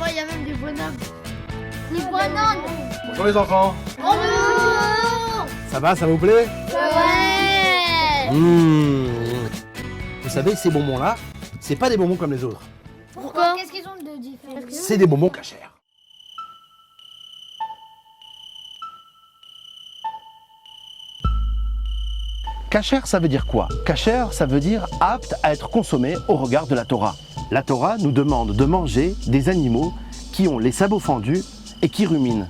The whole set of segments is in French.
là-bas, il y a même des bonhommes. Des bananes. Bonjour les enfants. Bonjour. Ça va, ça vous plaît? Ouais. Vous savez, ces bonbons-là, c'est pas des bonbons comme les autres. Pourquoi? Qu'est-ce qu'ils ont de différent? C'est des bonbons cachers. Kasher, ça veut dire quoi? Kasher, ça veut dire apte à être consommé au regard de la Torah. La Torah nous demande de manger des animaux qui ont les sabots fendus et qui ruminent.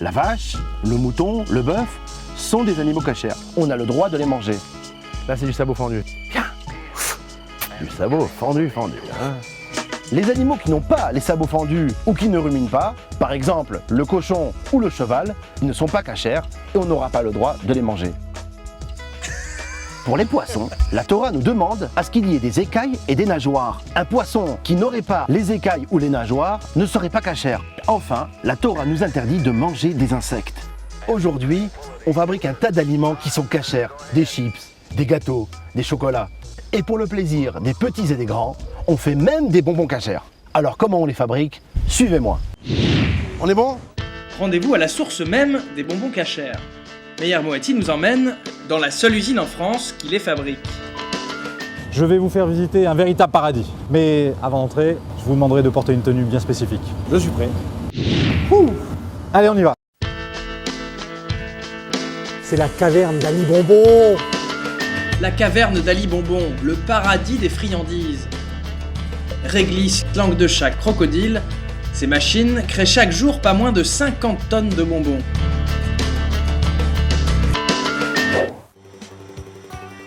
La vache, le mouton, le bœuf sont des animaux cachers. On a le droit de les manger. Là, c'est du sabot fendu. Tiens, du sabot fendu. Hein. Les animaux qui n'ont pas les sabots fendus ou qui ne ruminent pas, par exemple le cochon ou le cheval, ils ne sont pas cachers et on n'aura pas le droit de les manger. Pour les poissons, la Torah nous demande à ce qu'il y ait des écailles et des nageoires. Un poisson qui n'aurait pas les écailles ou les nageoires ne serait pas cachère. Enfin, la Torah nous interdit de manger des insectes. Aujourd'hui, on fabrique un tas d'aliments qui sont cachères. Des chips, des gâteaux, des chocolats. Et pour le plaisir des petits et des grands, on fait même des bonbons cachères. Alors comment on les fabrique? Suivez-moi. On est bon? Rendez-vous à la source même des bonbons cachers. Meyer Moati nous emmène dans la seule usine en France qui les fabrique. Je vais vous faire visiter un véritable paradis. Mais avant d'entrer, je vous demanderai de porter une tenue bien spécifique. Je suis prêt. Ouh. Allez, on y va. C'est la caverne d'Ali Bonbon. La caverne d'Ali Bonbon, le paradis des friandises. Réglisse, langue de chat, crocodile, ces machines créent chaque jour pas moins de 50 tonnes de bonbons.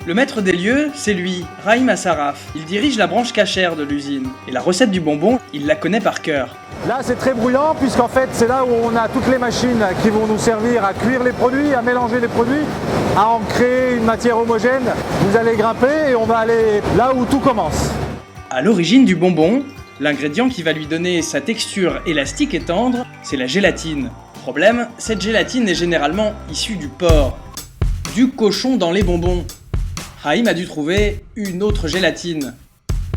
Le maître des lieux, c'est lui, Rahim Assaraf. Il dirige la branche cachère de l'usine. Et la recette du bonbon, il la connaît par cœur. Là, c'est très bruyant puisqu'en fait, c'est là où on a toutes les machines qui vont nous servir à cuire les produits, à mélanger les produits, à en créer une matière homogène. Vous allez grimper et on va aller là où tout commence. À l'origine du bonbon, l'ingrédient qui va lui donner sa texture élastique et tendre, c'est la gélatine. Problème, cette gélatine est généralement issue du porc. Du cochon dans les bonbons. Rahim a dû trouver une autre gélatine.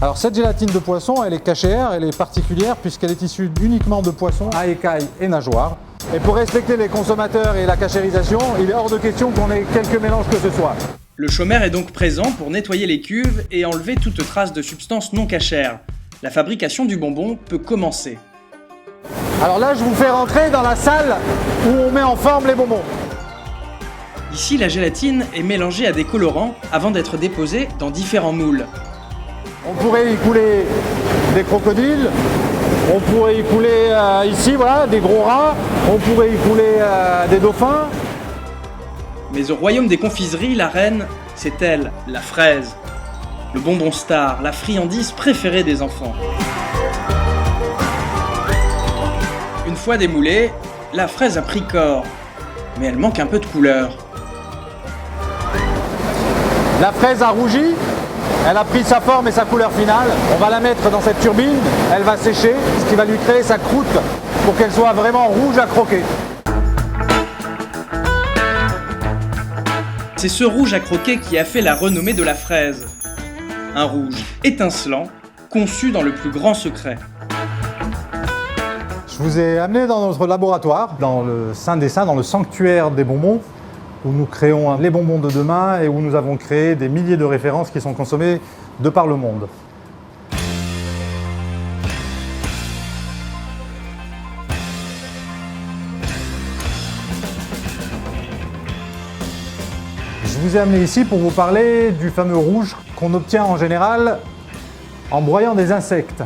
Alors cette gélatine de poisson, elle est cachère, elle est particulière puisqu'elle est issue uniquement de poissons à écailles et nageoires. Et pour respecter les consommateurs et la cachérisation, il est hors de question qu'on ait quelque mélange que ce soit. Le chômeur est donc présent pour nettoyer les cuves et enlever toute trace de substance non cachère. La fabrication du bonbon peut commencer. Alors là, je vous fais rentrer dans la salle où on met en forme les bonbons. Ici, la gélatine est mélangée à des colorants avant d'être déposée dans différents moules. On pourrait y couler des crocodiles, on pourrait y couler ici, voilà, des gros rats, on pourrait y couler des dauphins. Mais au royaume des confiseries, la reine, c'est elle, la fraise. Le bonbon star, la friandise préférée des enfants. Une fois démoulée, la fraise a pris corps, mais elle manque un peu de couleur. La fraise a rougi, elle a pris sa forme et sa couleur finale. On va la mettre dans cette turbine, elle va sécher, ce qui va lui créer sa croûte pour qu'elle soit vraiment rouge à croquer. C'est ce rouge à croquer qui a fait la renommée de la fraise. Un rouge étincelant, conçu dans le plus grand secret. Je vous ai amené dans notre laboratoire, dans le Saint des Saints, dans le sanctuaire des bonbons, où nous créons les bonbons de demain et où nous avons créé des milliers de références qui sont consommées de par le monde. Je vous ai amené ici pour vous parler du fameux rouge qu'on obtient en général en broyant des insectes.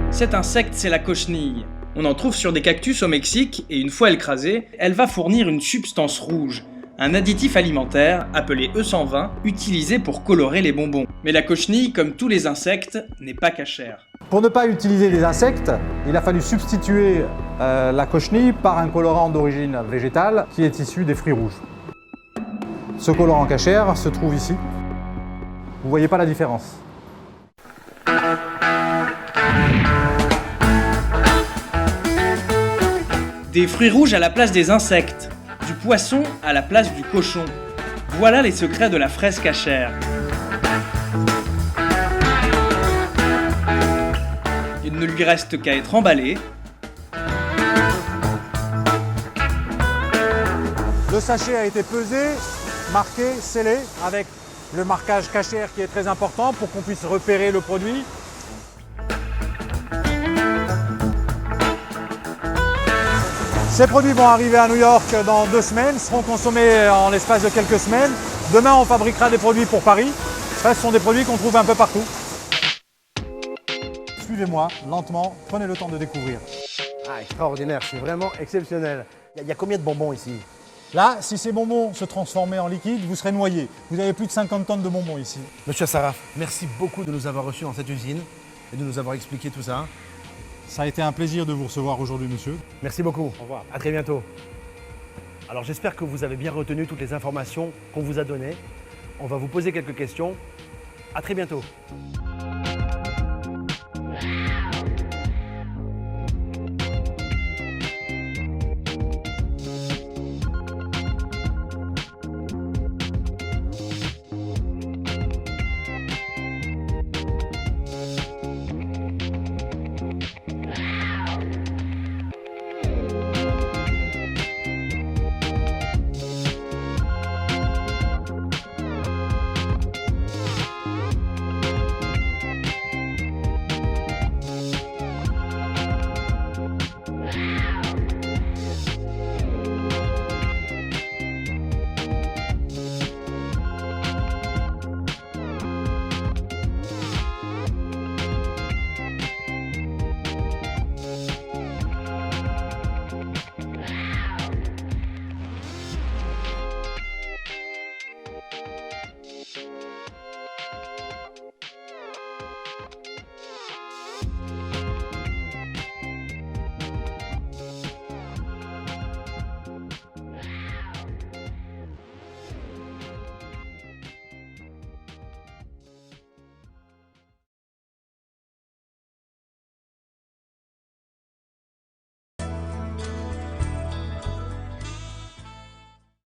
Cet insecte, c'est la cochenille. On en trouve sur des cactus au Mexique et une fois écrasée, elle va fournir une substance rouge, un additif alimentaire appelé E120, utilisé pour colorer les bonbons. Mais la cochenille, comme tous les insectes, n'est pas cachère. Pour ne pas utiliser des insectes, il a fallu substituer la cochenille par un colorant d'origine végétale qui est issu des fruits rouges. Ce colorant cachère se trouve ici. Vous voyez pas la différence. Des fruits rouges à la place des insectes, du poisson à la place du cochon. Voilà les secrets de la fraise cachère. Une ne lui reste qu'à être emballé. Le sachet a été pesé, marqué, scellé, avec le marquage cachère qui est très important pour qu'on puisse repérer le produit. Ces produits vont arriver à New York dans 2 semaines, seront consommés en l'espace de quelques semaines. Demain, on fabriquera des produits pour Paris. Ça, ce sont des produits qu'on trouve un peu partout. Suivez-moi, lentement, prenez le temps de découvrir. Ah, extraordinaire, c'est vraiment exceptionnel. Il y a combien de bonbons ici? Là, si ces bonbons se transformaient en liquide, vous serez noyé. Vous avez plus de 50 tonnes de bonbons ici. Monsieur Saraf, merci beaucoup de nous avoir reçus dans cette usine et de nous avoir expliqué tout ça. Ça a été un plaisir de vous recevoir aujourd'hui, monsieur. Merci beaucoup. Au revoir. À très bientôt. Alors j'espère que vous avez bien retenu toutes les informations qu'on vous a données. On va vous poser quelques questions. À très bientôt.